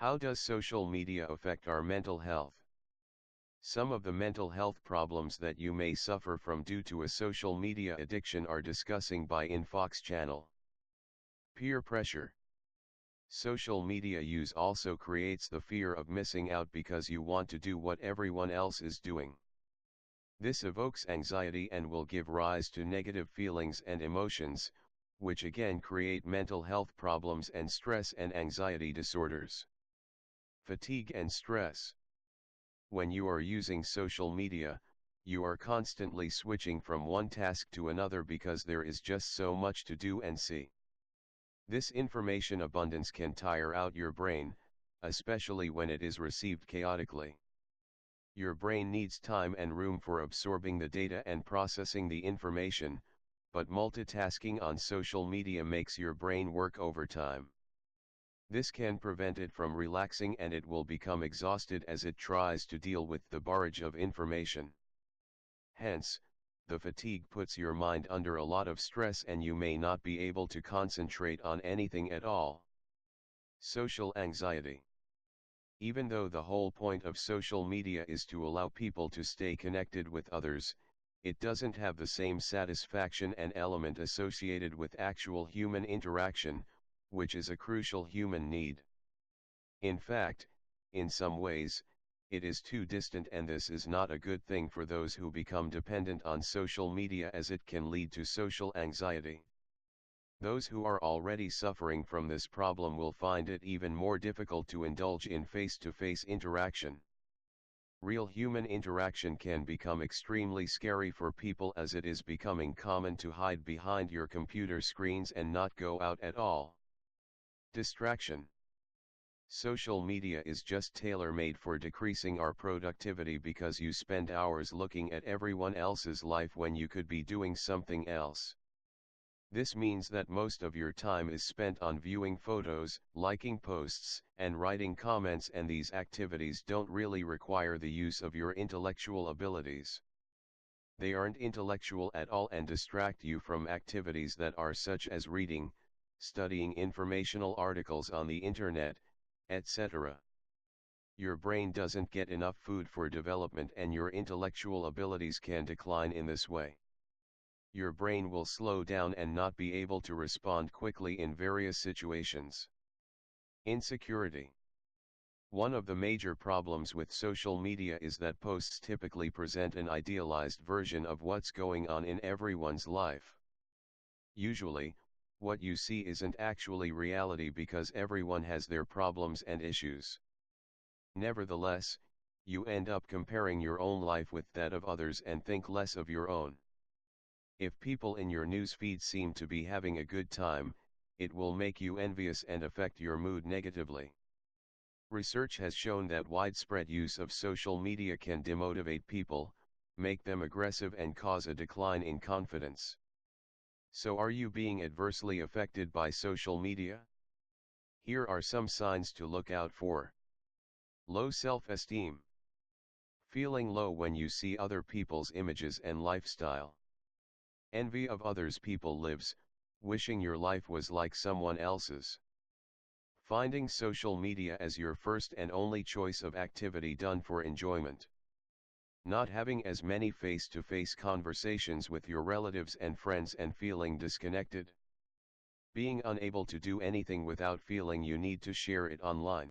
How does social media affect our mental health? Some of the mental health problems that you may suffer from due to a social media addiction are discussing by Infox channel. Peer pressure. Social media use also creates the fear of missing out because you want to do what everyone else is doing. This evokes anxiety and will give rise to negative feelings and emotions, which again create mental health problems and stress and anxiety disorders. Fatigue and stress. When you are using social media, you are constantly switching from one task to another because there is just so much to do and see. This information abundance can tire out your brain, especially when it is received chaotically. Your brain needs time and room for absorbing the data and processing the information, but multitasking on social media makes your brain work overtime. This can prevent it from relaxing and it will become exhausted as it tries to deal with the barrage of information. Hence, the fatigue puts your mind under a lot of stress and you may not be able to concentrate on anything at all. Social anxiety. Even though the whole point of social media is to allow people to stay connected with others, it doesn't have the same satisfaction and element associated with actual human interaction, which is a crucial human need. In fact, in some ways, it is too distant, and this is not a good thing for those who become dependent on social media, as it can lead to social anxiety. Those who are already suffering from this problem will find it even more difficult to indulge in face-to-face interaction. Real human interaction can become extremely scary for people, as it is becoming common to hide behind your computer screens and not go out at all. Distraction. Social media is just tailor-made for decreasing our productivity because you spend hours looking at everyone else's life when you could be doing something else. This means that most of your time is spent on viewing photos, liking posts, and writing comments, and these activities don't really require the use of your intellectual abilities. They aren't intellectual at all and distract you from activities that are such as reading, studying informational articles on the internet, etc. Your brain doesn't get enough food for development and your intellectual abilities can decline in this way. Your brain will slow down and not be able to respond quickly in various situations. Insecurity. One of the major problems with social media is that posts typically present an idealized version of what's going on in everyone's life. Usually, what you see isn't actually reality because everyone has their problems and issues. Nevertheless, you end up comparing your own life with that of others and think less of your own. If people in your newsfeed seem to be having a good time, it will make you envious and affect your mood negatively. Research has shown that widespread use of social media can demotivate people, make them aggressive, and cause a decline in confidence. So, are you being adversely affected by social media? Here are some signs to look out for. Low self-esteem. Feeling low when you see other people's images and lifestyle. Envy of others' people lives, wishing your life was like someone else's. Finding social media as your first and only choice of activity done for enjoyment. Not having as many face-to-face conversations with your relatives and friends and feeling disconnected. Being unable to do anything without feeling you need to share it online.